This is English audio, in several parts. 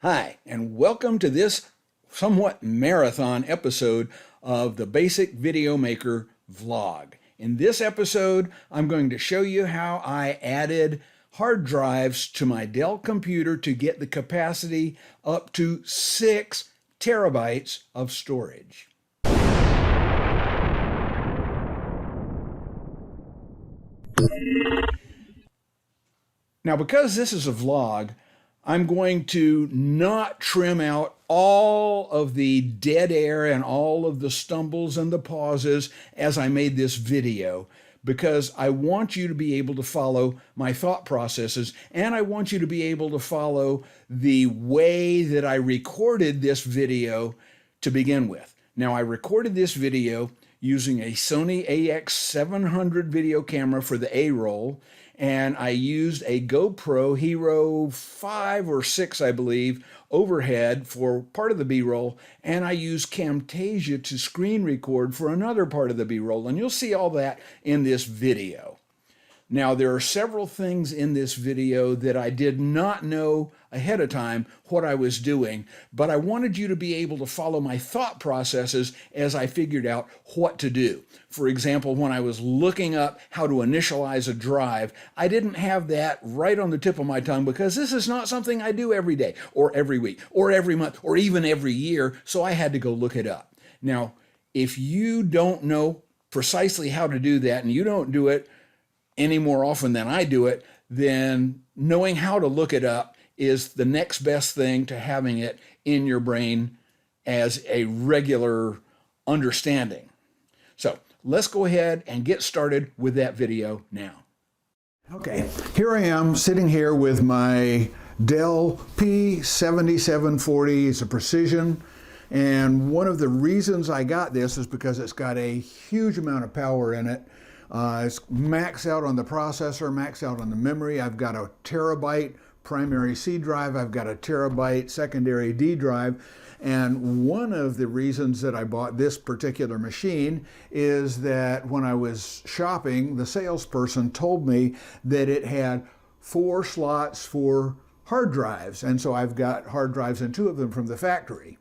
Hi, and welcome to this somewhat marathon episode of the Basic Video Maker vlog. In this episode, I'm going to show you how I added hard drives to my Dell computer to get the capacity up to 6 terabytes of storage. Now, because this is a vlog, I'm going to not trim out all of the dead air and all of the stumbles and the pauses as I made this video, because I want you to be able to follow my thought processes, and I want you to be able to follow the way that I recorded this video to begin with. Now, I recorded this video using a Sony AX700 video camera for the A-roll, and I used a GoPro Hero 5 or 6, I believe, overhead for part of the B-roll, and I used Camtasia to screen record for another part of the B-roll, and you'll see all that in this video. Now, there are several things in this video that I did not know ahead of time what I was doing, but I wanted you to be able to follow my thought processes as I figured out what to do. For example, when I was looking up how to initialize a drive, I didn't have that right on the tip of my tongue because this is not something I do every day or every week or every month or even every year, so I had to go look it up. Now, if you don't know precisely how to do that and you don't do it any more often than I do it, then knowing how to look it up is the next best thing to having it in your brain as a regular understanding. So let's go ahead and get started with that video now. Okay, here I am sitting here with my Dell P7740. It's a Precision, and one of the reasons I got this is because it's got a huge amount of power in it. It's maxed out on the processor, maxed out on the memory. I've got a terabyte primary C drive. I've got a terabyte secondary D drive. And one of the reasons that I bought this particular machine is that when I was shopping, the salesperson told me that it had 4 slots for hard drives. And so I've got hard drives in 2 of them from the factory.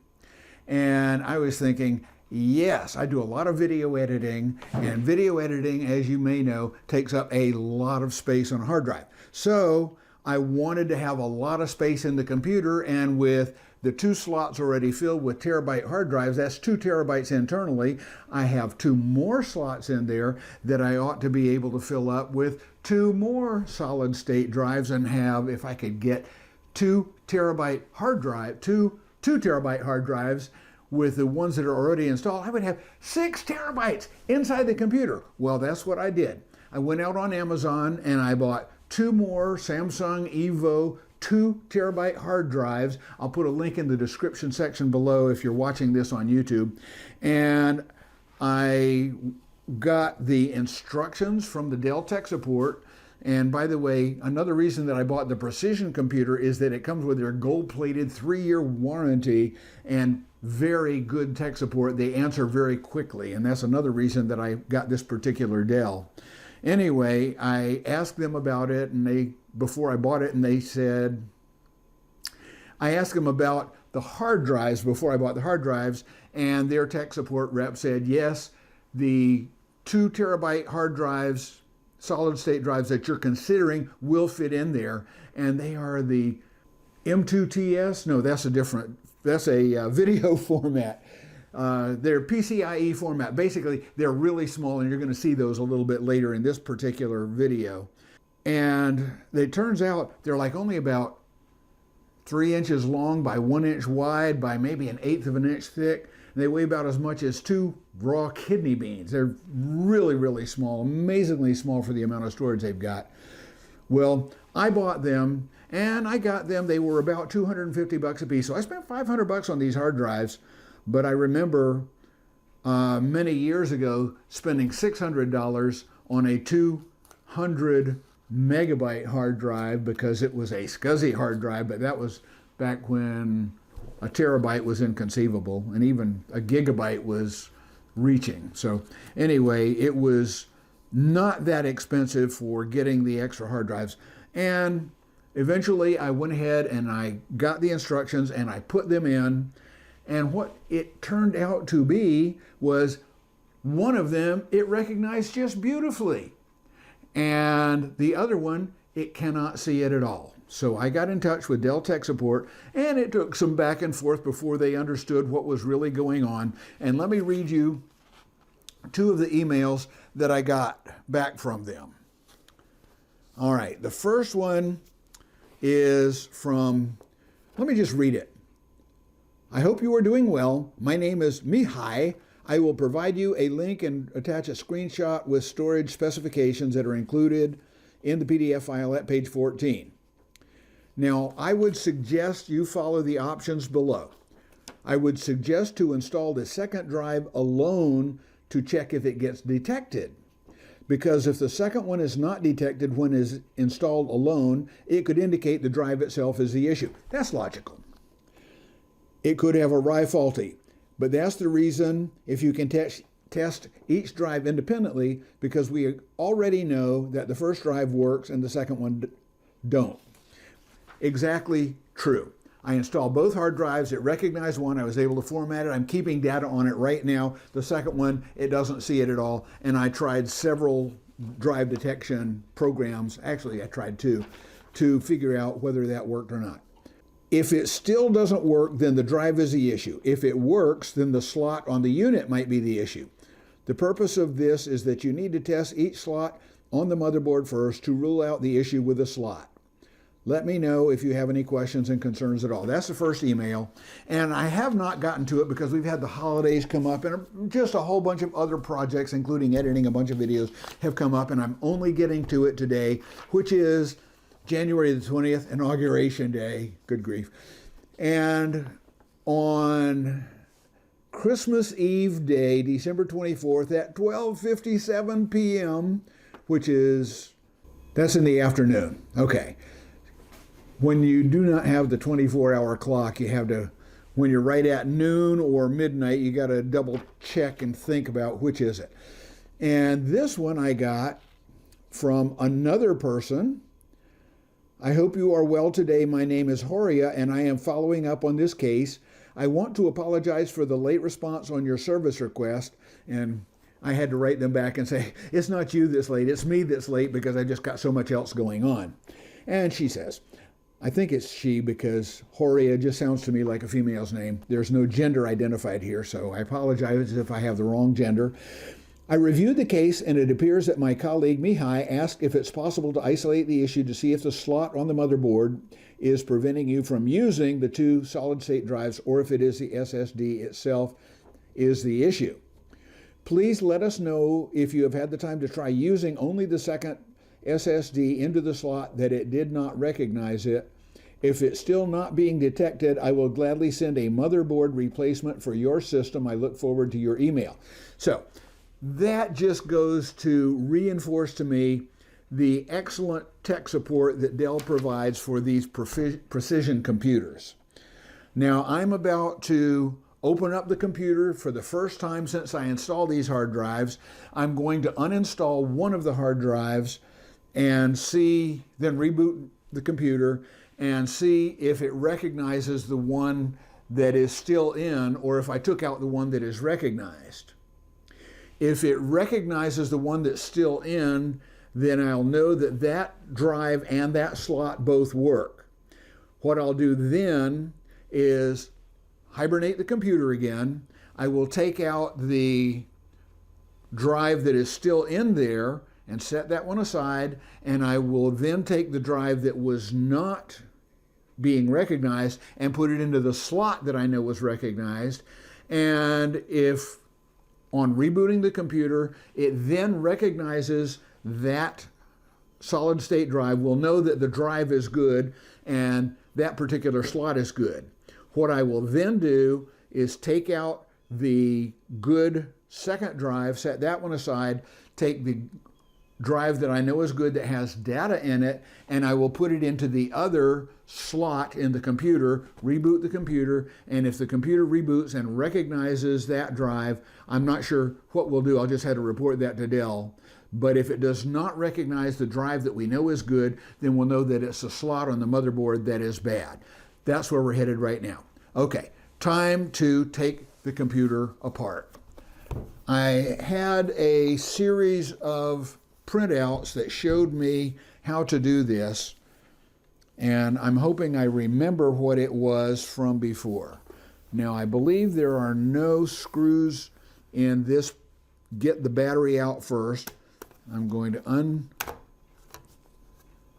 And I was thinking, yes, I do a lot of video editing, and video editing, as you may know, takes up a lot of space on a hard drive. So I wanted to have a lot of space in the computer, and with the 2 slots already filled with terabyte hard drives, that's 2 terabytes internally. I have 2 more slots in there that I ought to be able to fill up with 2 more solid state drives and have, if I could get 2 terabyte hard drive, two terabyte hard drives, with the ones that are already installed, I would have 6 terabytes inside the computer. Well, that's what I did. I went out on Amazon and I bought 2 more Samsung Evo 2 terabyte hard drives. I'll put a link in the description section below if you're watching this on YouTube. And I got the instructions from the Dell tech support. And by the way, another reason that I bought the Precision computer is that it comes with their gold-plated 3-year warranty and very good tech support. They answer very quickly, and that's another reason that I got this particular Dell. Anyway, I asked them about it, and before I bought it, and they said, I asked them about the hard drives before I bought the hard drives, and their tech support rep said, yes, the 2 terabyte hard drives, solid state drives that you're considering will fit in there, and they are the M2TS. No, that's a video format. They're PCIe format. Basically, they're really small, and you're going to see those a little bit later in this particular video. And it turns out they're like only about 3 inches long by 1 inch wide by maybe 1/8 of an inch thick. They weigh about as much as 2 raw kidney beans. They're really, really small, amazingly small for the amount of storage they've got. Well, I bought them, and I got them. They were about $250 a piece. So I spent $500 on these hard drives, but I remember many years ago spending $600 on a 200 megabyte hard drive because it was a SCSI hard drive, but that was back when a terabyte was inconceivable, and even a gigabyte was reaching. So anyway, it was not that expensive for getting the extra hard drives. And Eventually, I went ahead and I got the instructions and I put them in. And what it turned out to be was one of them it recognized just beautifully. And the other one, it cannot see it at all. So I got in touch with Dell Tech Support, and it took some back and forth before they understood what was really going on. And let me read you two of the emails that I got back from them. All right, the first one is from, let me just read it. I hope you are doing well. My name is Mihai. I will provide you a link and attach a screenshot with storage specifications that are included in the PDF file at page 14. Now, I would suggest you follow the options below. I would suggest to install the second drive alone to check if it gets detected. Because if the second one is not detected when it's installed alone, it could indicate the drive itself is the issue. That's logical. It could have arrived faulty, but that's the reason if you can test each drive independently, because we already know that the first drive works and the second one don't. Exactly true. I installed both hard drives. It recognized one. I was able to format it. I'm keeping data on it right now. The second one, it doesn't see it at all. And I tried several drive detection programs. Actually, I tried two to figure out whether that worked or not. If it still doesn't work, then the drive is the issue. If it works, then the slot on the unit might be the issue. The purpose of this is that you need to test each slot on the motherboard first to rule out the issue with the slot. Let me know if you have any questions and concerns at all. That's the first email. And I have not gotten to it because we've had the holidays come up and just a whole bunch of other projects, including editing a bunch of videos, have come up. And I'm only getting to it today, which is January the 20th, Inauguration Day. Good grief. And on Christmas Eve Day, December 24th at 12:57 p.m., that's in the afternoon. Okay. When you do not have the 24-hour clock, you have to, when you're right at noon or midnight, you got to double check and think about which is it. And this one I got from another person. I hope you are well today. My name is Horia, and I am following up on this case. I want to apologize for the late response on your service request. And I had to write them back and say, it's not you that's late, it's me that's late because I just got so much else going on. And she says, I think it's she because Horia just sounds to me like a female's name. There's no gender identified here, so I apologize if I have the wrong gender. I reviewed the case, and it appears that my colleague Mihai asked if it's possible to isolate the issue to see if the slot on the motherboard is preventing you from using the two solid-state drives or if it is the SSD itself is the issue. Please let us know if you have had the time to try using only the second SSD into the slot that it did not recognize it. If it's still not being detected, I will gladly send a motherboard replacement for your system. I look forward to your email. So that just goes to reinforce to me the excellent tech support that Dell provides for these precision computers. Now I'm about to open up the computer for the first time since I installed these hard drives. I'm going to uninstall one of the hard drives and then reboot the computer and see if it recognizes the one that is still in or if I took out the one that is recognized. If it recognizes the one that's still in, then I'll know that that drive and that slot both work. What I'll do then is hibernate the computer again. I will take out the drive that is still in there and set that one aside, and I will then take the drive that was not being recognized and put it into the slot that I know was recognized. And if on rebooting the computer, it then recognizes that solid state drive, will know that the drive is good and that particular slot is good. What I will then do is take out the good second drive, set that one aside, take the drive that I know is good that has data in it, and I will put it into the other slot in the computer, reboot the computer, and if the computer reboots and recognizes that drive, I'm not sure what we'll do. I'll just have to report that to Dell. But if it does not recognize the drive that we know is good, then we'll know that it's a slot on the motherboard that is bad. That's where we're headed right now. Okay, time to take the computer apart. I had a series of printouts that showed me how to do this, and I'm hoping I remember what it was from before. Now, I believe there are no screws in this. Get the battery out first. I'm going to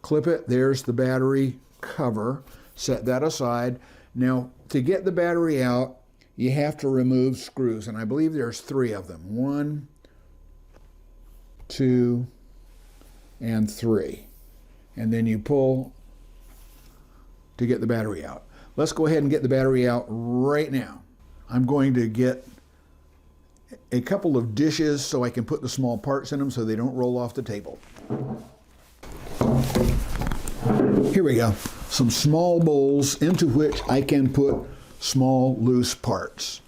unclip it. There's the battery cover. Set that aside. Now, to get the battery out, you have to remove screws, and I believe there's 3 of them. 1, 2, and 3. And then you pull to get the battery out. Let's go ahead and get the battery out right now. I'm going to get a couple of dishes so I can put the small parts in them so they don't roll off the table. Here we go. Some small bowls into which I can put small loose parts.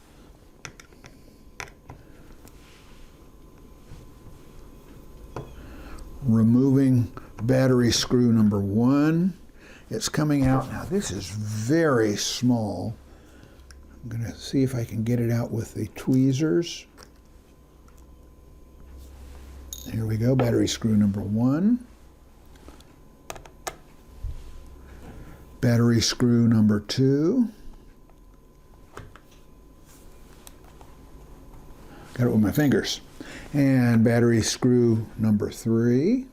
Removing battery screw number 1. It's coming out. Now this is very small. I'm going to see if I can get it out with the tweezers. Here we go, battery screw number 1. Battery screw number 2. Got it with my fingers. And battery screw number 3.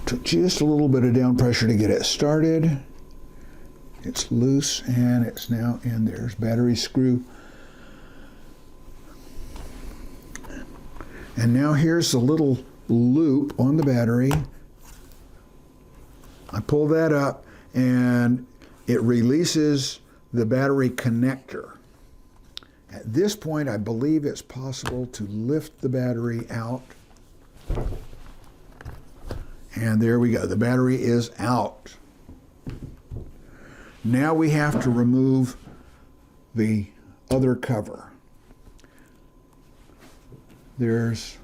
Took just a little bit of down pressure to get it started. It's loose and it's now in. There's battery screw. And now here's the little loop on the battery. I pull that up and it releases the battery connector. At this point, I believe it's possible to lift the battery out. And there we go, the battery is out. Now we have to remove the other cover. There's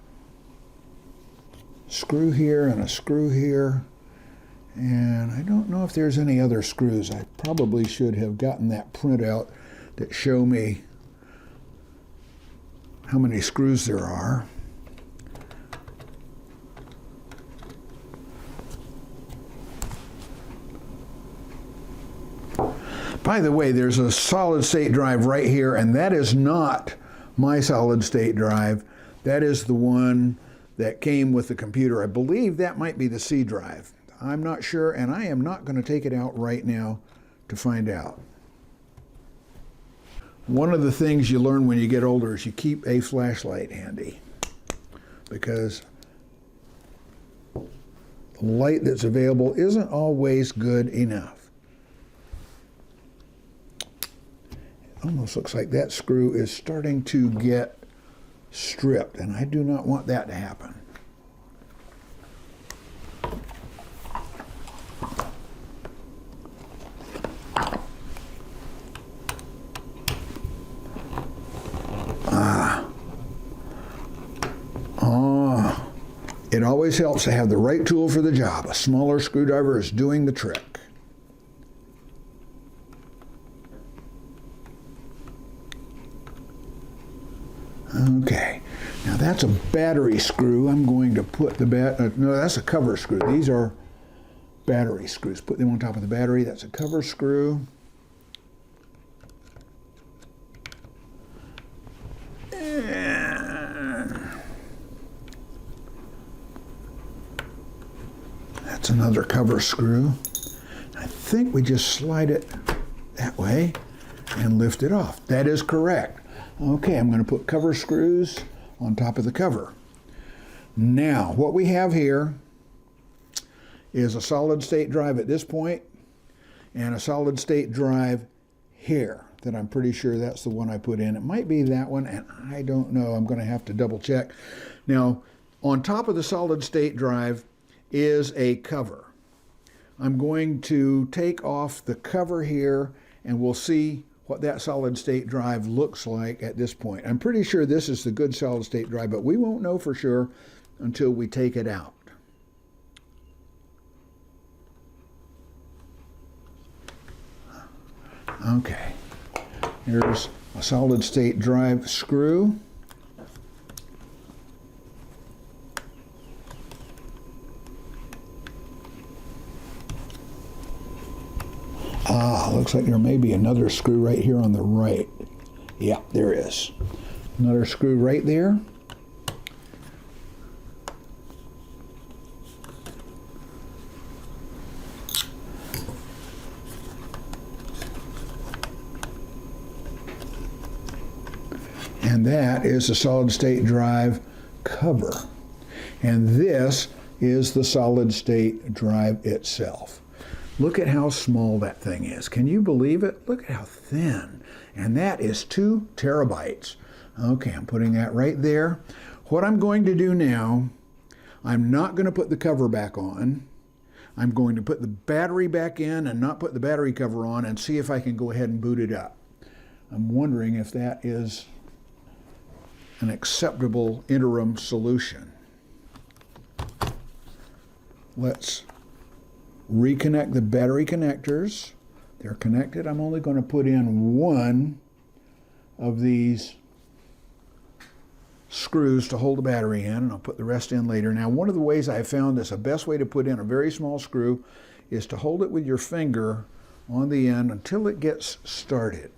a screw here and a screw here. And I don't know if there's any other screws. I probably should have gotten that printout that show me how many screws there are. By the way, there's a solid state drive right here, and that is not my solid state drive. That is the one that came with the computer. I believe that might be the C drive. I'm not sure, and I am not going to take it out right now to find out. One of the things you learn when you get older is you keep a flashlight handy, because the light that's available isn't always good enough. Almost looks like that screw is starting to get stripped, and I do not want that to happen. It always helps to have the right tool for the job. A smaller screwdriver is doing the trick. Okay, now that's a battery screw. I'm going to put the no, that's a cover screw. These are battery screws. Put them on top of the battery. That's a cover screw. That's another cover screw. I think we just slide it that way and lift it off. That is correct. Okay, I'm going to put cover screws on top of the cover. Now, what we have here is a solid state drive at this point and a solid state drive here that I'm pretty sure that's the one I put in. It might be that one, and I don't know. I'm going to have to double check. Now, on top of the solid state drive is a cover. I'm going to take off the cover here and we'll see what that solid state drive looks like at this point. I'm pretty sure this is the good solid state drive, but we won't know for sure until we take it out. Okay, here's a solid state drive screw. Looks like there may be another screw right here on the right. Yeah, there is. Another screw right there. And that is the solid state drive cover. And this is the solid state drive itself. Look at how small that thing is. Can you believe it? Look at how thin. And that is 2 terabytes. Okay, I'm putting that right there. What I'm going to do now, I'm not going to put the cover back on. I'm going to put the battery back in and not put the battery cover on and see if I can go ahead and boot it up. I'm wondering if that is an acceptable interim solution. Let's reconnect the battery connectors. They're connected. I'm only going to put in one of these screws to hold the battery in, and I'll put the rest in later. Now, one of the ways I found this, the best way to put in a very small screw is to hold it with your finger on the end until it gets started.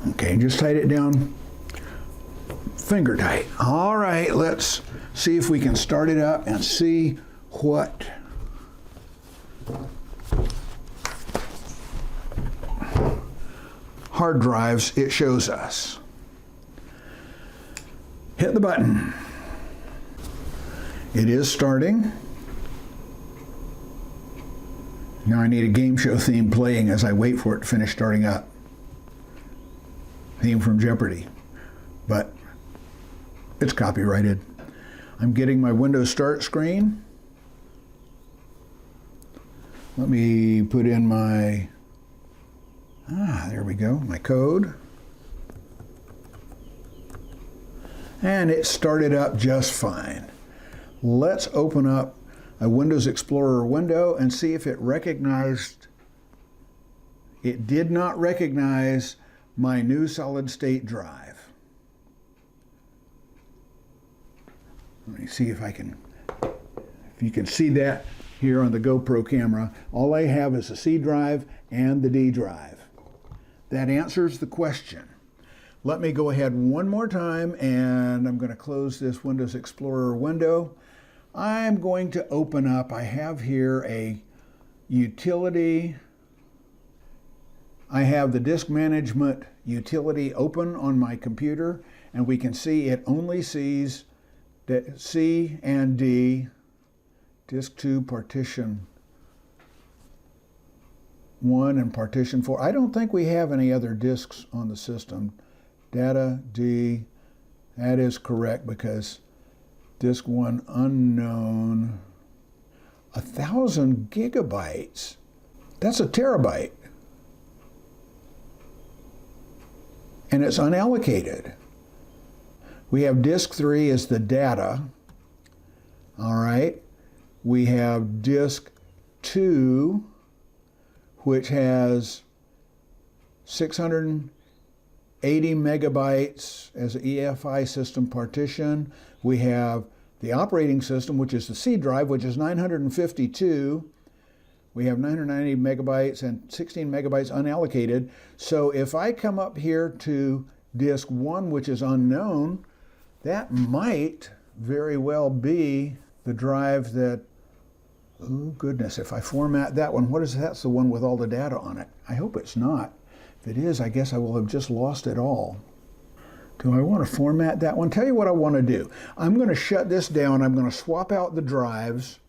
Okay, just tight it down finger tight. All right, let's see if we can start it up and see what hard drives it shows us. Hit the button. It is starting. Now I need a game show theme playing as I wait for it to finish starting up. Theme from Jeopardy, but it's copyrighted. I'm getting my Windows Start screen. Let me put in my, there we go, my code. And it started up just fine. Let's open up a Windows Explorer window and see if it recognized, it did not recognize my new solid state drive. Let me see if you can see that here on the GoPro camera. All I have is the C drive and the D drive. That answers the question. Let me go ahead one more time and I'm going to close this Windows Explorer window. I'm going to open up, I have here a utility. I have the disk management utility open on my computer, and we can see it only sees that C and D, disk 2 partition 1 and partition 4. I don't think we have any other disks on the system. Data D, that is correct because disk 1 unknown, 1,000 gigabytes. That's a terabyte. And it's unallocated. We have disk 3 as the data. All right. We have disk 2, which has 680 megabytes as an EFI system partition. We have the operating system, which is the C drive, which is 952. We have 990 megabytes and 16 megabytes unallocated. So if I come up here to disk 1, which is unknown, that might very well be the drive that, oh goodness, if I format that one, what is that? That's the one with all the data on it. I hope it's not. If it is, I guess I will have just lost it all. Do I want to format that one? Tell you what I want to do. I'm going to shut this down. I'm going to swap out the drives.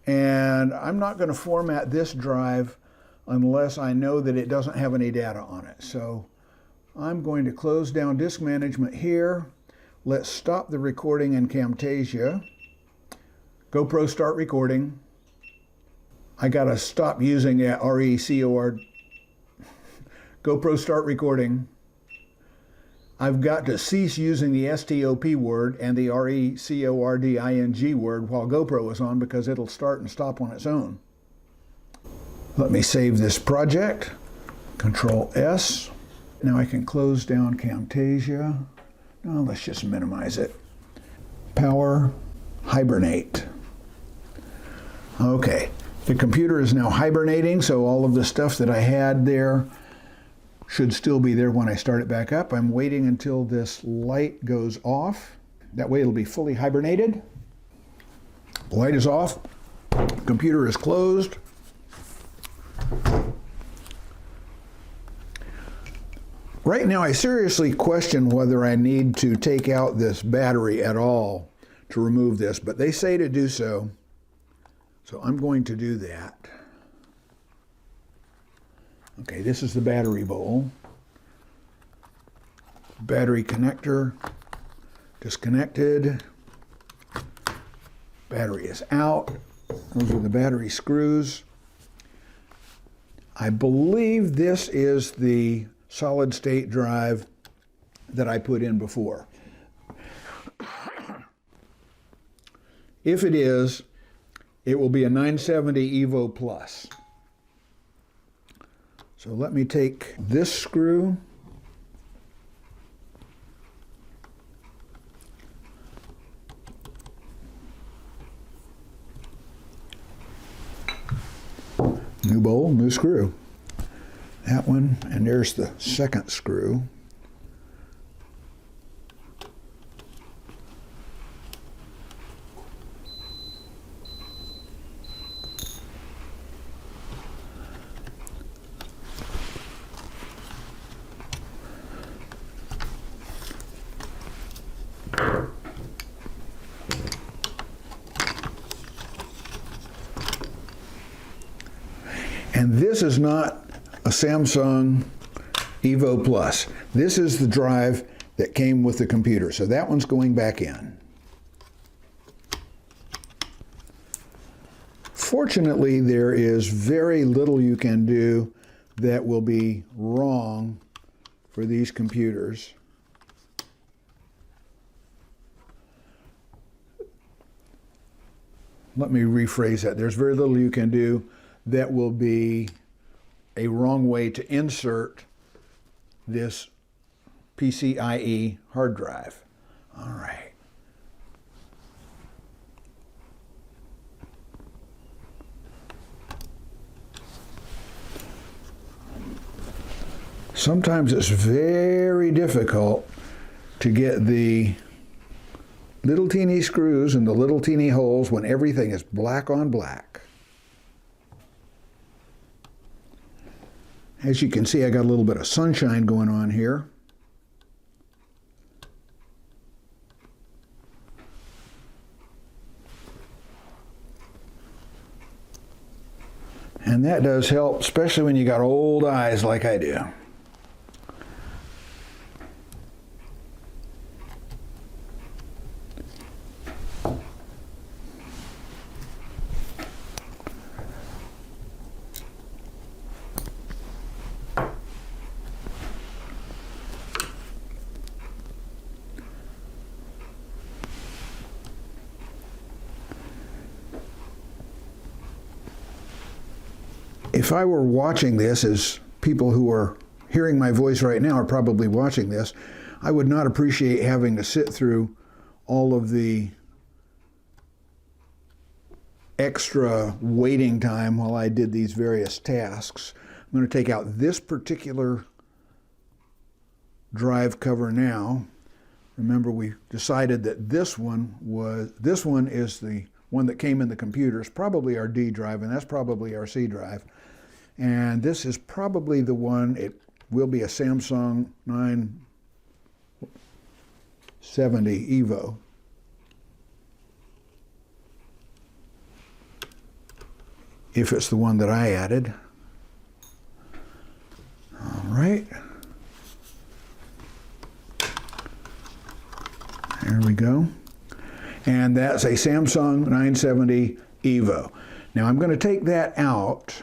And I'm not going to format this drive unless I know that it doesn't have any data on it. So I'm going to close down disk management here. Let's stop the recording in Camtasia. GoPro start recording. I got to stop using that RECOR. GoPro start recording. I've got to cease using the STOP word and the RECORDING word while GoPro is on because it'll start and stop on its own. Let me save this project. Control S. Now I can close down Camtasia. Now let's just minimize it. Power, hibernate. Okay, the computer is now hibernating, so all of the stuff that I had there should still be there when I start it back up. I'm waiting until this light goes off. That way it'll be fully hibernated. Light is off. Computer is closed. Right now I seriously question whether I need to take out this battery at all to remove this, but they say to do so. So I'm going to do that. Okay, this is the battery bowl. Battery connector disconnected. Battery is out. Those are the battery screws. I believe this is the solid state drive that I put in before. If it is, it will be a 970 Evo Plus. So let me take this screw, new bowl, new screw. That one, and there's the second screw. And this is not a Samsung Evo Plus. This is the drive that came with the computer. So that one's going back in. Fortunately, there is very little you can do that will be wrong for these computers. Let me rephrase that. There's very little you can do that will be a wrong way to insert this PCIe hard drive. All right. Sometimes it's very difficult to get the little teeny screws and the little teeny holes when everything is black on black. As you can see, I got a little bit of sunshine going on here. And that does help, especially when you got old eyes like I do. If I were watching this, as people who are hearing my voice right now are probably watching this, I would not appreciate having to sit through all of the extra waiting time while I did these various tasks. I'm going to take out this particular drive cover now. Remember, we decided that this one is the one that came in the computer. It's probably our D drive, and that's probably our C drive. And this is probably the one, it will be a Samsung 7740 Evo. If it's the one that I added. All right. There we go. And that's a Samsung 970 Evo. Now I'm going to take that out,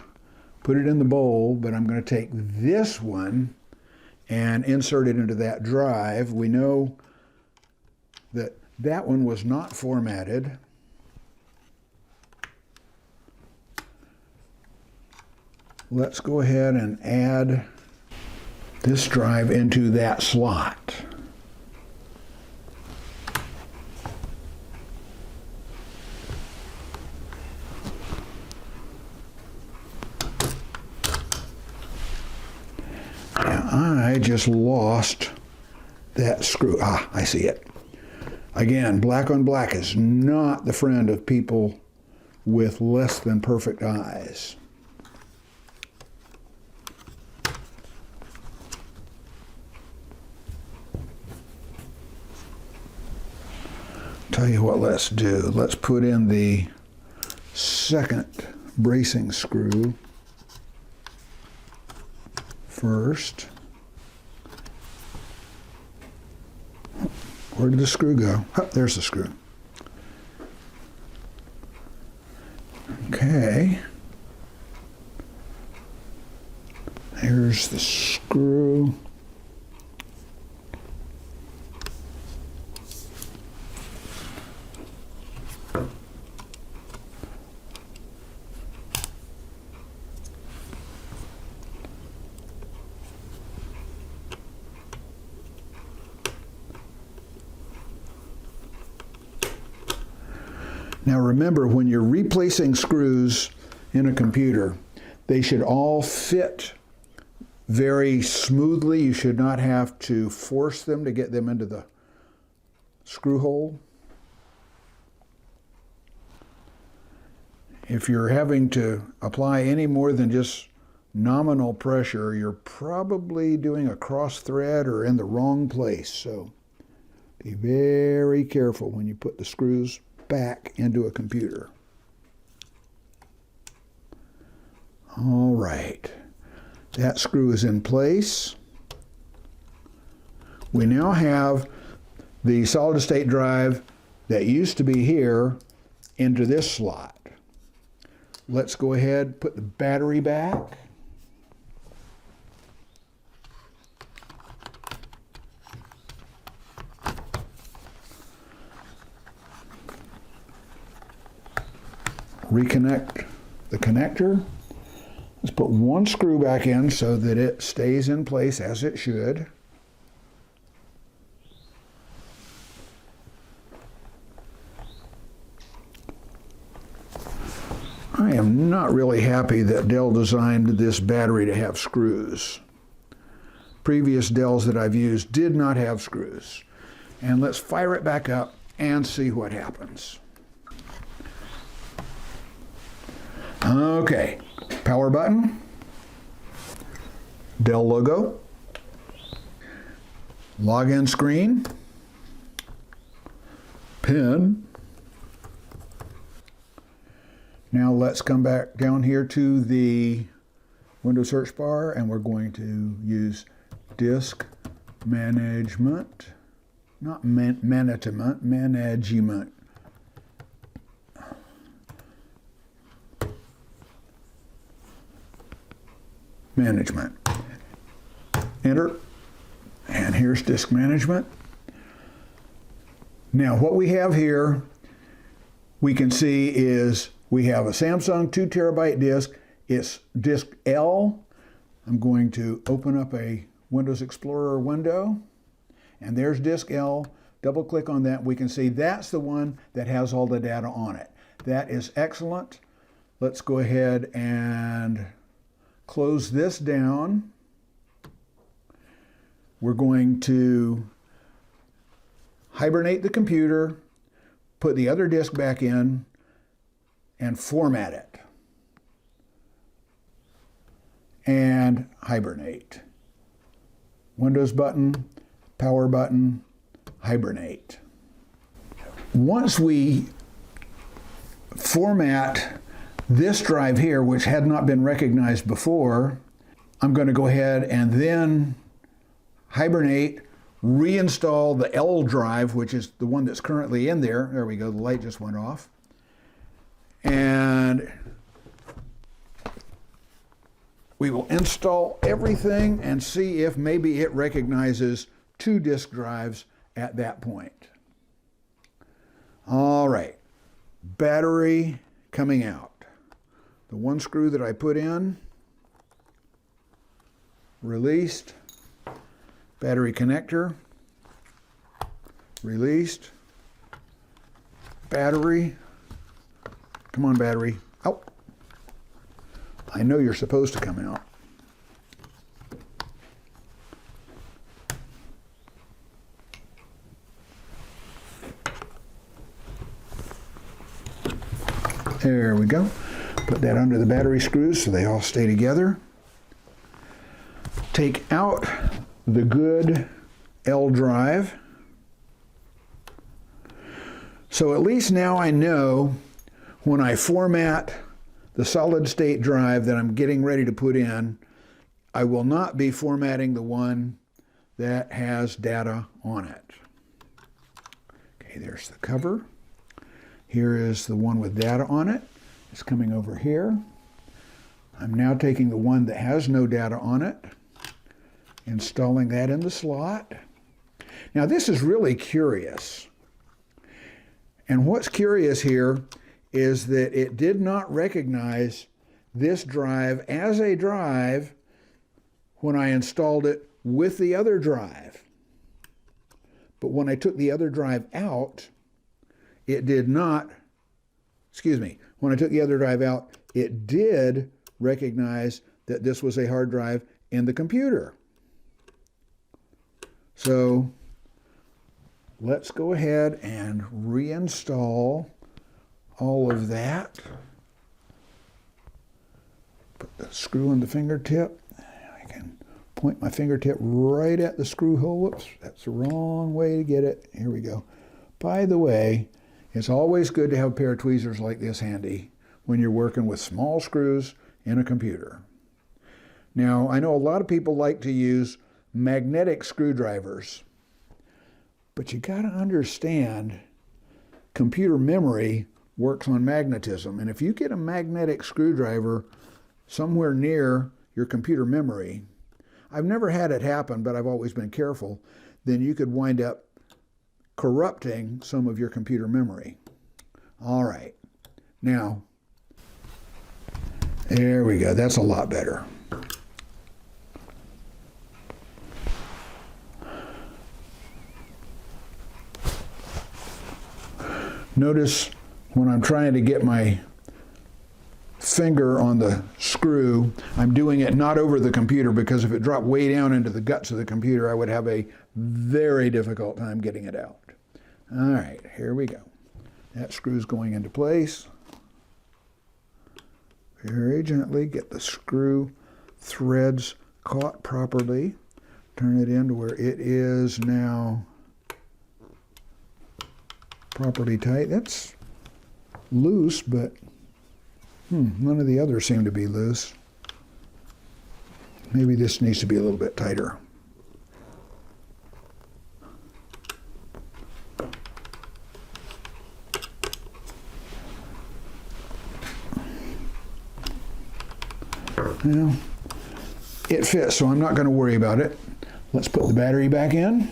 put it in the bowl, but I'm going to take this one and insert it into that drive. We know that that one was not formatted. Let's go ahead and add this drive into that slot. I just lost that screw. Ah, I see it. Again, black on black is not the friend of people with less than perfect eyes. Tell you what, let's do. Let's put in the second bracing screw first. Where did the screw go? Oh, there's the screw. Okay. Here's the screw. Now remember, when you're replacing screws in a computer, they should all fit very smoothly. You should not have to force them to get them into the screw hole. If you're having to apply any more than just nominal pressure, you're probably doing a cross thread or in the wrong place. So be very careful when you put the screws back into a computer. All right, that screw is in place. We now have the solid state drive that used to be here into this slot. Let's go ahead, put the battery back. Reconnect the connector. Let's put one screw back in so that it stays in place as it should. I am not really happy that Dell designed this battery to have screws. Previous Dells that I've used did not have screws. And let's fire it back up and see what happens. Okay, power button, Dell logo, login screen, pin. Now let's come back down here to the Windows search bar and we're going to use disk management, not management, management. Management. Enter. And here's disk management. Now what we have here, we can see is we have a Samsung 2 terabyte disk. It's disk L. I'm going to open up a Windows Explorer window. And there's disk L. Double click on that. We can see that's the one that has all the data on it. That is excellent. Let's go ahead and close this down. We're going to hibernate the computer, put the other disk back in, and format it. And hibernate. Windows button, power button, hibernate. Once we format this drive here, which had not been recognized before, I'm going to go ahead and then hibernate, reinstall the L drive, which is the one that's currently in there. There we go, the light just went off. And we will install everything and see if maybe it recognizes 2 disk drives at that point. All right, battery coming out. The one screw that I put in, released. Battery connector, released. Battery, come on battery, out. I know you're supposed to come out. There we go. Put that under the battery screws so they all stay together. Take out the good L drive. So at least now I know when I format the solid state drive that I'm getting ready to put in, I will not be formatting the one that has data on it. Okay, there's the cover. Here is the one with data on it. It's coming over here. I'm now taking the one that has no data on it, installing that in the slot. Now this is really curious. And what's curious here is that it did not recognize this drive as a drive when I installed it with the other drive. But when I took the other drive out, it did not, when I took the other drive out, it did recognize that this was a hard drive in the computer. So let's go ahead and reinstall all of that. Put the screw in the fingertip. I can point my fingertip right at the screw hole. Whoops, that's the wrong way to get it. Here we go. By the way, it's always good to have a pair of tweezers like this handy when you're working with small screws in a computer. Now, I know a lot of people like to use magnetic screwdrivers, but you got to understand computer memory works on magnetism, and if you get a magnetic screwdriver somewhere near your computer memory, I've never had it happen, but I've always been careful, then you could wind up corrupting some of your computer memory. All right, now, there we go, that's a lot better. Notice when I'm trying to get my finger on the screw, I'm doing it not over the computer, because if it dropped way down into the guts of the computer, I would have a very difficult time getting it out. All right, here we go. That screw's going into place. Very gently get the screw threads caught properly. Turn it in to where it is now properly tight. That's loose, but none of the others seem to be loose. Maybe this needs to be a little bit tighter. Well, it fits, so I'm not going to worry about it. Let's put the battery back in.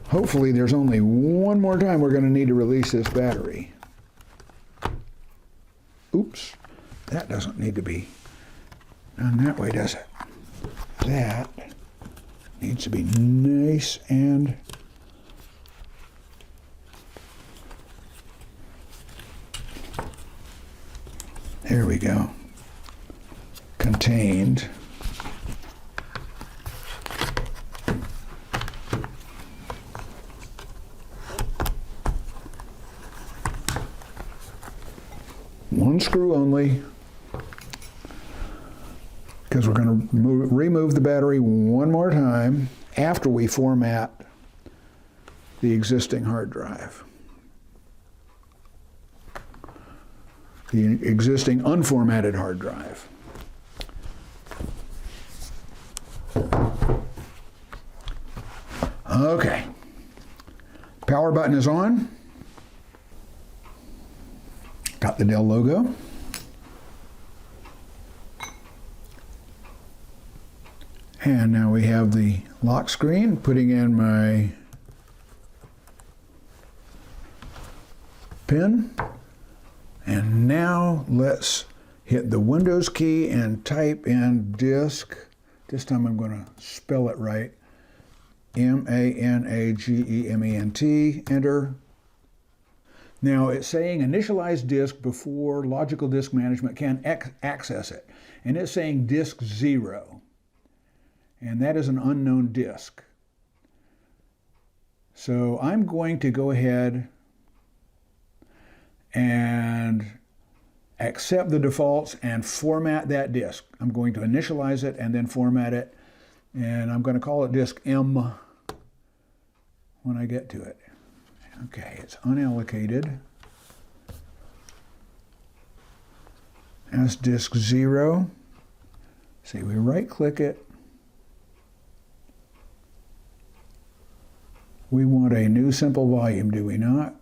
Hopefully there's only one more time we're going to need to release this battery. Oops, that doesn't need to be done that way, does it? That needs to be nice and there we go. Contained. One screw only, because we're going to remove the battery one more time, after we format the existing hard drive. The existing unformatted hard drive. Okay. Power button is on. Got the Dell logo. And now we have the lock screen, putting in my PIN. And now let's hit the Windows key and type in disk. This time I'm going to spell it right. M-A-N-A-G-E-M-E-N-T, enter. Now it's saying initialize disk before logical disk management can access it. And it's saying disk 0. And that is an unknown disk. So I'm going to go ahead and accept the defaults and format that disk. I'm going to initialize it and then format it. And I'm going to call it disk M when I get to it. Okay, it's unallocated. That's disk 0. See, we right-click it. We want a new simple volume, do we not?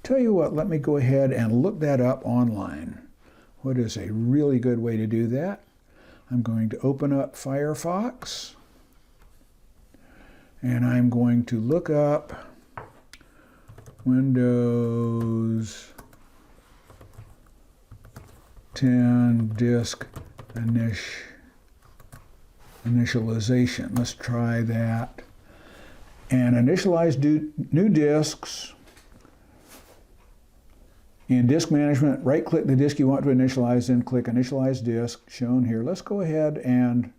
Tell you what, let me go ahead and look that up online. What is a really good way to do that? I'm going to open up Firefox, and I'm going to look up Windows 10 disk initialization. Let's try that. And initialize new disks. In disk management, right-click the disk you want to initialize, then click Initialize Disk, shown here. Let's go ahead and,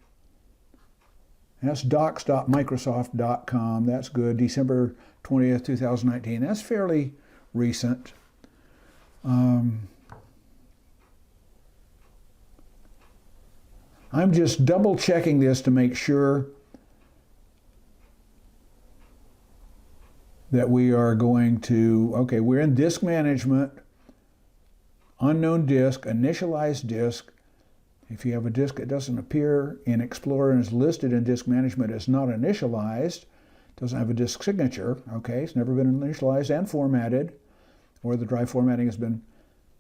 that's docs.microsoft.com. That's good, December 20th, 2019. That's fairly recent. I'm just double-checking this to make sure that we are going to, okay, we're in disk management. Unknown disk, initialize disk. If you have a disk that doesn't appear in Explorer and is listed in disk management as not initialized, doesn't have a disk signature, okay, it's never been initialized and formatted, or the drive formatting has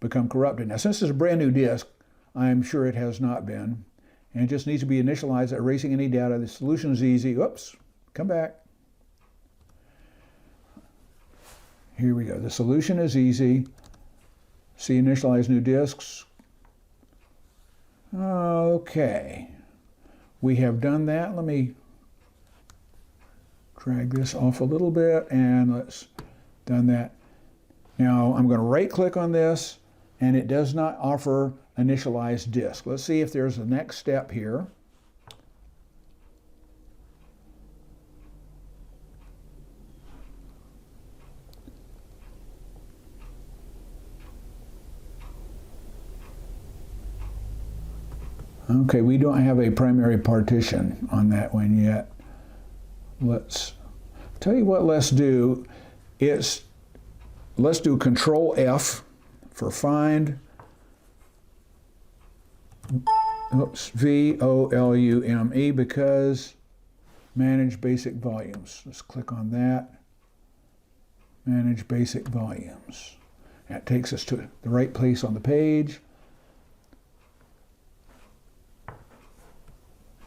become corrupted. Now, since it's a brand new disk, I'm sure it has not been, and it just needs to be initialized, erasing any data. The solution is easy. Oops, come back. Here we go. The solution is easy. See, initialize new disks. Okay. We have done that. Let me drag this off a little bit, and let's done that. Now I'm going to right-click on this, and it does not offer initialize disk. Let's see if there's the next step here. Okay, we don't have a primary partition on that one yet. Let's tell you what let's do. Let's do Control F for find. Oops, VOLUME, because manage basic volumes. Let's click on that. Manage basic volumes. That takes us to the right place on the page.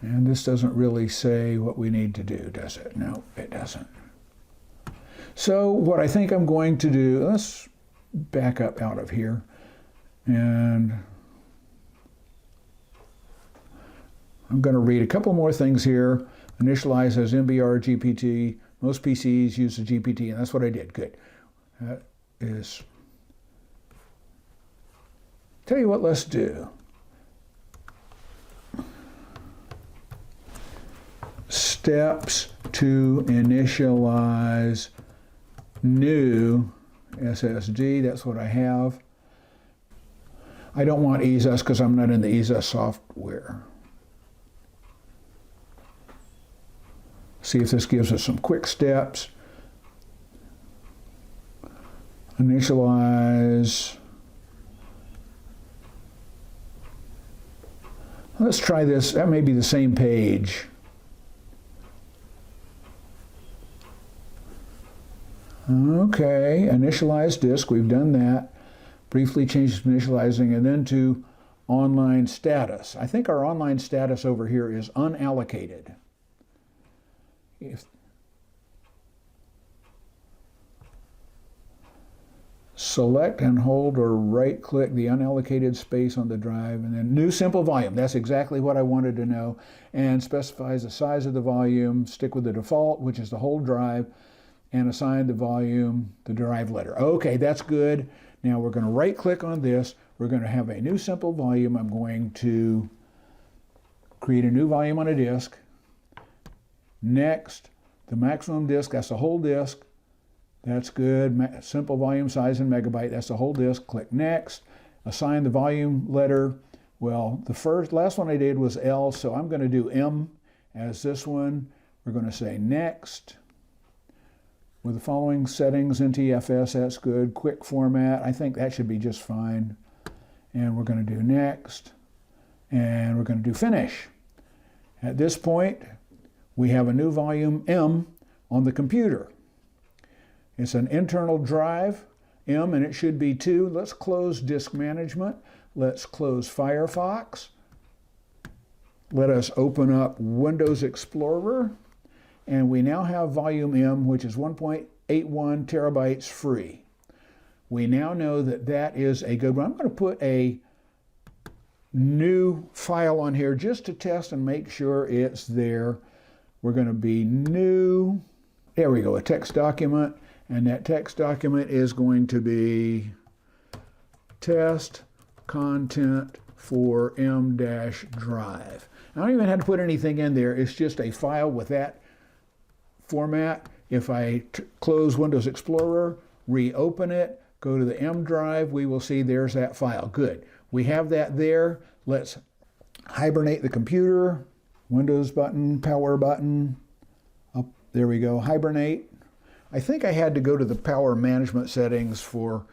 And this doesn't really say what we need to do, does it? No, it doesn't. So what I think I'm going to do, let's back up out of here. And I'm going to read a couple more things here. Initialize as MBR GPT. Most PCs use the GPT, and that's what I did. Good. That is, tell you what, let's do. Steps to initialize new SSD. That's what I have. I don't want EaseUS because I'm not in the EaseUS software. See if this gives us some quick steps. Initialize. Let's try this. That may be the same page. Okay, initialize disk, we've done that. Briefly change to initializing and then to online status. I think our online status over here is unallocated. Select and hold or right click the unallocated space on the drive and then new simple volume. That's exactly what I wanted to know. And specifies the size of the volume, stick with the default, which is the whole drive, and assign the volume the drive letter. Okay, that's good. Now we're going to right click on this. We're going to have a new simple volume. I'm going to create a new volume on a disk. Next, the maximum disk, that's the whole disk. That's good. Simple volume size in megabyte, that's the whole disk. Click next. Assign the volume letter. Well, last one I did was L, so I'm going to do M as this one. We're going to say next. With the following settings, NTFS, that's good. Quick format, I think that should be just fine. And we're going to do next. And we're going to do finish. At this point, we have a new volume M on the computer. It's an internal drive, M, and it should be 2. Let's close disk management. Let's close Firefox. Let us open up Windows Explorer. And we now have volume M, which is 1.81 terabytes free. We now know that that is a good one. I'm going to put a new file on here just to test and make sure it's there. We're going to be new. There we go, a text document. And that text document is going to be test content for M-drive. I don't even have to put anything in there. It's just a file with that format. If I close Windows Explorer, reopen it, go to the M drive, we will see there's that file. Good. We have that there. Let's hibernate the computer. Windows button, power button. Up, there we go. Hibernate. I think I had to go to the power management settings for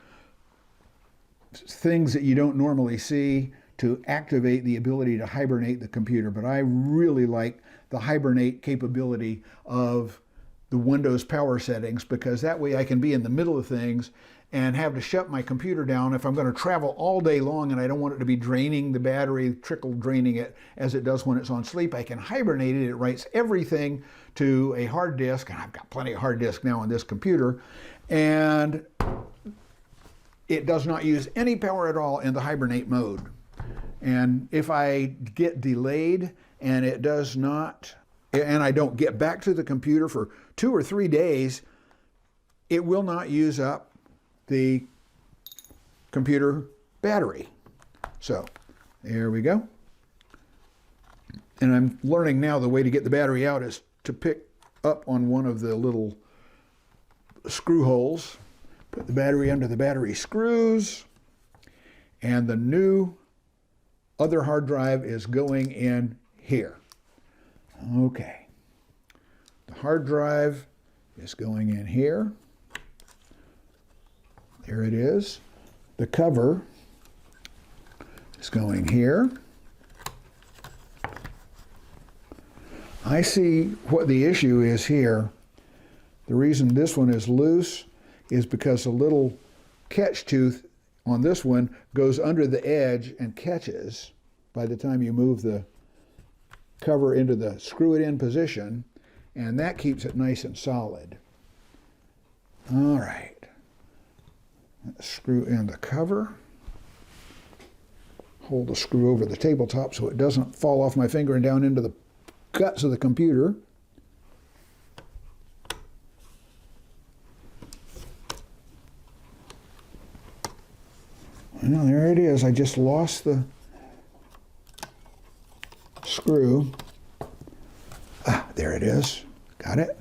things that you don't normally see to activate the ability to hibernate the computer, but I really like the hibernate capability of the Windows power settings because that way I can be in the middle of things and have to shut my computer down if I'm going to travel all day long and I don't want it to be draining the battery, trickle draining it as it does when it's on sleep. I can hibernate it. It writes everything to a hard disk, and I've got plenty of hard disk now on this computer, and it does not use any power at all in the hibernate mode. And if I get delayed and it does not, and I don't get back to the computer for 2 or 3 days, it will not use up the computer battery. So there we go. And I'm learning now the way to get the battery out is to pick up on one of the little screw holes, put the battery under the battery screws, and the new other hard drive is going in here. Okay. The hard drive is going in here. There it is. The cover is going here. I see what the issue is here. The reason this one is loose is because the little catch tooth on this one goes under the edge and catches by the time you move the cover into the screw it in position, and that keeps it nice and solid. All right. Let's screw in the cover. Hold the screw over the tabletop so it doesn't fall off my finger and down into the guts of the computer. Well, there it is. I just lost the screw. Ah, there it is. Got it.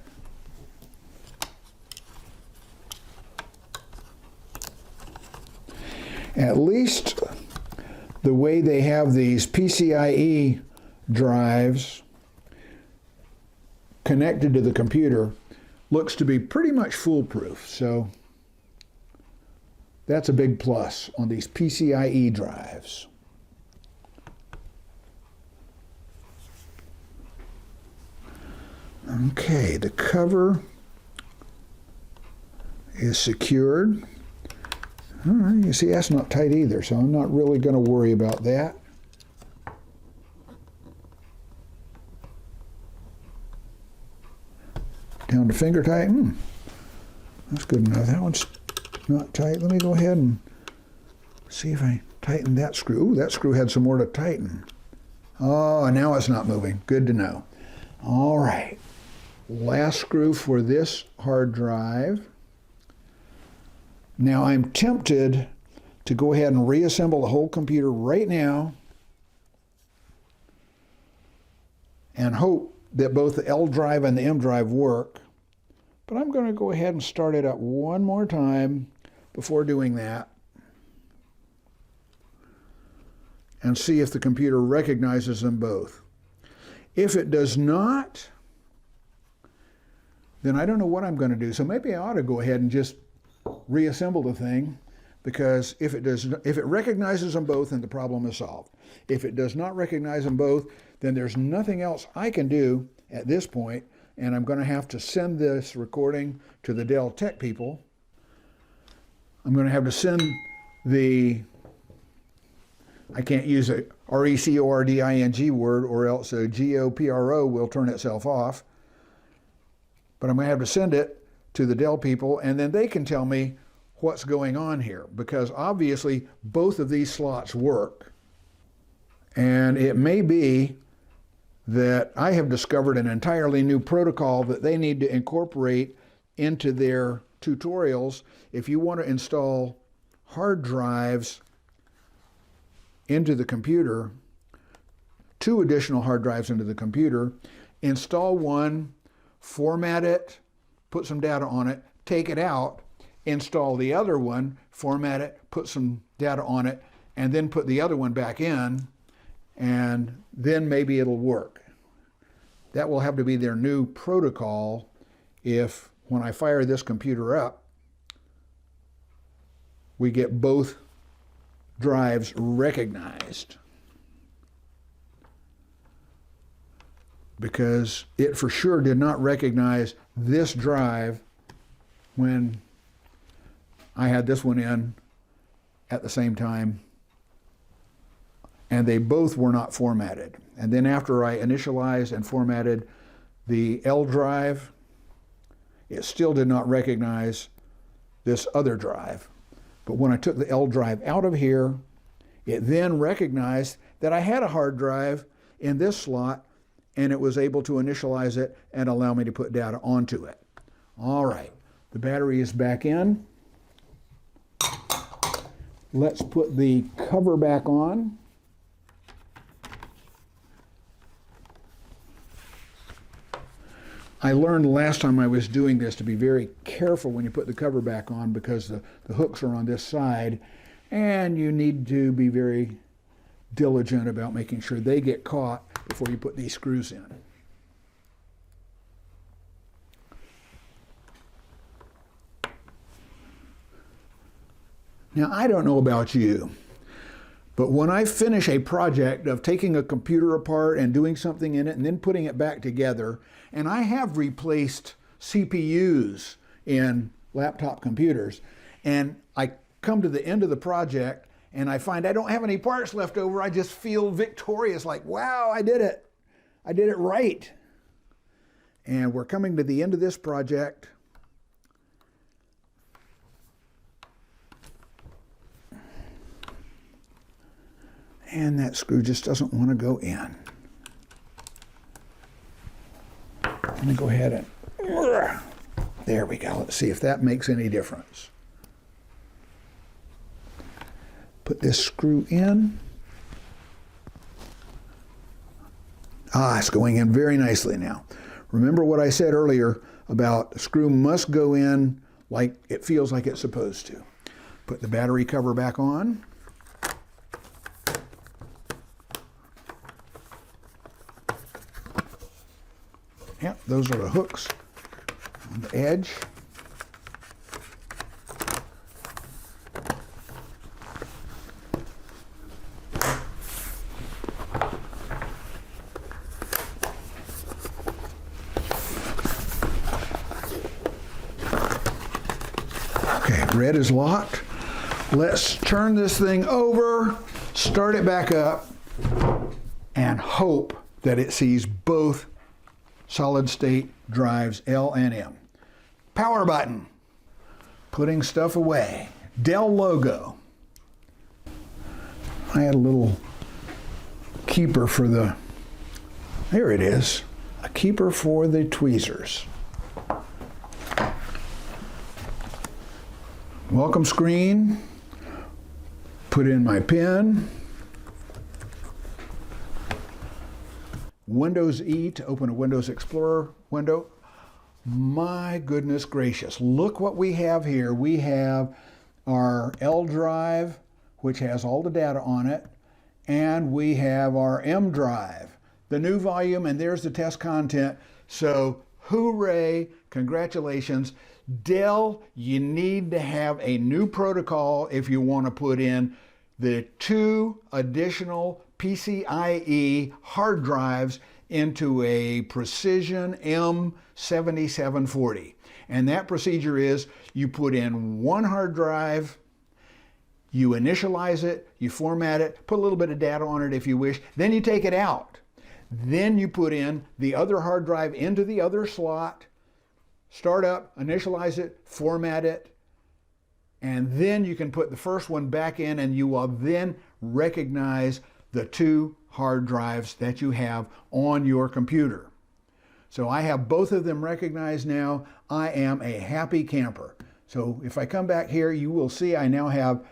At least the way they have these PCIe drives, connected to the computer looks to be pretty much foolproof. So that's a big plus on these PCIe drives. Okay, the cover is secured. All right, you see that's not tight either, so I'm not really going to worry about that. Down to finger tight. That's good enough. That one's not tight. Let me go ahead and see if I tighten that screw. Ooh, that screw had some more to tighten. Oh, now it's not moving. Good to know. All right. Last screw for this hard drive. Now I'm tempted to go ahead and reassemble the whole computer right now and hope that both the L drive and the M drive work. But I'm going to go ahead and start it up one more time before doing that and see if the computer recognizes them both. If it does not, then I don't know what I'm going to do. So maybe I ought to go ahead and just reassemble the thing, because if it recognizes them both, then the problem is solved. If it does not recognize them both, then there's nothing else I can do at this point, and I'm going to have to send this recording to the Dell tech people. I'm going to have to send the, I can't use a RECORDING word, or else a GOPRO will turn itself off. But I'm going to have to send it to the Dell people, and then they can tell me what's going on here, because obviously both of these slots work. And it may be that I have discovered an entirely new protocol that they need to incorporate into their tutorials. If you want to install hard drives into the computer, 2 additional hard drives into the computer, install one, format it, put some data on it, take it out, install the other one, format it, put some data on it, and then put the other one back in, and then maybe it'll work. That will have to be their new protocol if, when I fire this computer up, we get both drives recognized. Because it for sure did not recognize this drive when I had this one in at the same time, and they both were not formatted. And then after I initialized and formatted the L drive, it still did not recognize this other drive. But when I took the L drive out of here, it then recognized that I had a hard drive in this slot, and it was able to initialize it and allow me to put data onto it. All right, the battery is back in. Let's put the cover back on. I learned last time I was doing this to be very careful when you put the cover back on, because the hooks are on this side, and you need to be very diligent about making sure they get caught before you put these screws in. Now, I don't know about you, but when I finish a project of taking a computer apart and doing something in it and then putting it back together, and I have replaced CPUs in laptop computers, and I come to the end of the project and I find I don't have any parts left over, I just feel victorious, like, wow, I did it. I did it right. And we're coming to the end of this project. And that screw just doesn't want to go in. Let me go ahead and, there we go. Let's see if that makes any difference. Put this screw in. Ah, it's going in very nicely now. Remember what I said earlier about the screw must go in like it feels like it's supposed to. Put the battery cover back on. Yep, those are the hooks on the edge. Okay, red is locked. Let's turn this thing over, start it back up, and hope that it sees both solid state drives L and M. Power button, putting stuff away. Dell logo. I had a little keeper for the, there it is, a keeper for the tweezers. Welcome screen, put in my pin. Windows E to open a Windows Explorer window. My goodness gracious, look what we have here. We have our L drive, which has all the data on it, and we have our M drive, the new volume, and there's the test content. So hooray, congratulations. Dell, you need to have a new protocol if you want to put in the 2 additional PCIe hard drives into a Precision M7740. And that procedure is you put in one hard drive, you initialize it, you format it, put a little bit of data on it if you wish, then you take it out. Then you put in the other hard drive into the other slot, start up, initialize it, format it, and then you can put the first one back in, and you will then recognize the 2 hard drives that you have on your computer. So I have both of them recognized now. I am a happy camper. So if I come back here, you will see I now have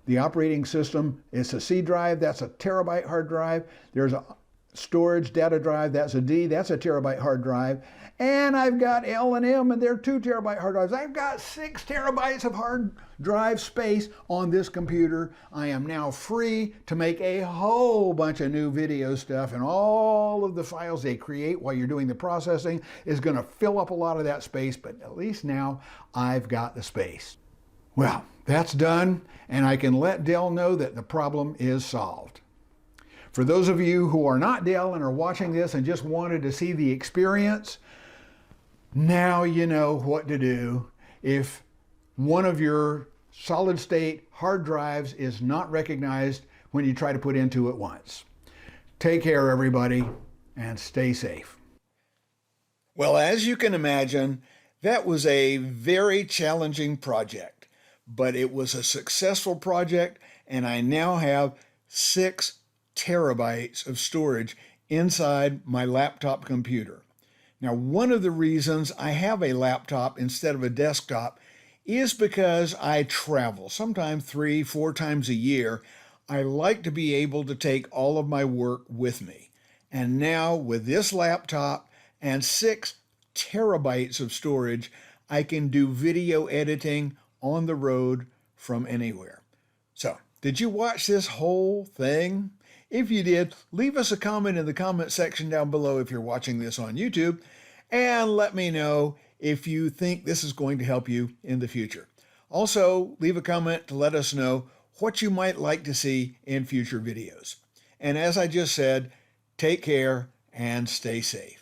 the operating system. It's a C drive, that's a terabyte hard drive. There's a storage data drive, that's a D, that's a terabyte hard drive. And I've got L and M, and they're 2 terabyte hard drives. I've got 6 terabytes of hard drive space on this computer. I am now free to make a whole bunch of new video stuff, and all of the files they create while you're doing the processing is going to fill up a lot of that space, but at least now I've got the space. Well, that's done, and I can let Dell know that the problem is solved. For those of you who are not Dell and are watching this and just wanted to see the experience, now you know what to do if one of your solid state hard drives is not recognized when you try to put in 2 at once. Take care, everybody, and stay safe. Well, as you can imagine, that was a very challenging project, but it was a successful project, and I now have 6 terabytes of storage inside my laptop computer. Now, one of the reasons I have a laptop instead of a desktop is because I travel, sometimes 3-4 times a year. I like to be able to take all of my work with me. And now with this laptop and 6 terabytes of storage, I can do video editing on the road from anywhere. So, did you watch this whole thing? If you did, leave us a comment in the comment section down below if you're watching this on YouTube, and let me know if you think this is going to help you in the future. Also, leave a comment to let us know what you might like to see in future videos. And as I just said, take care and stay safe.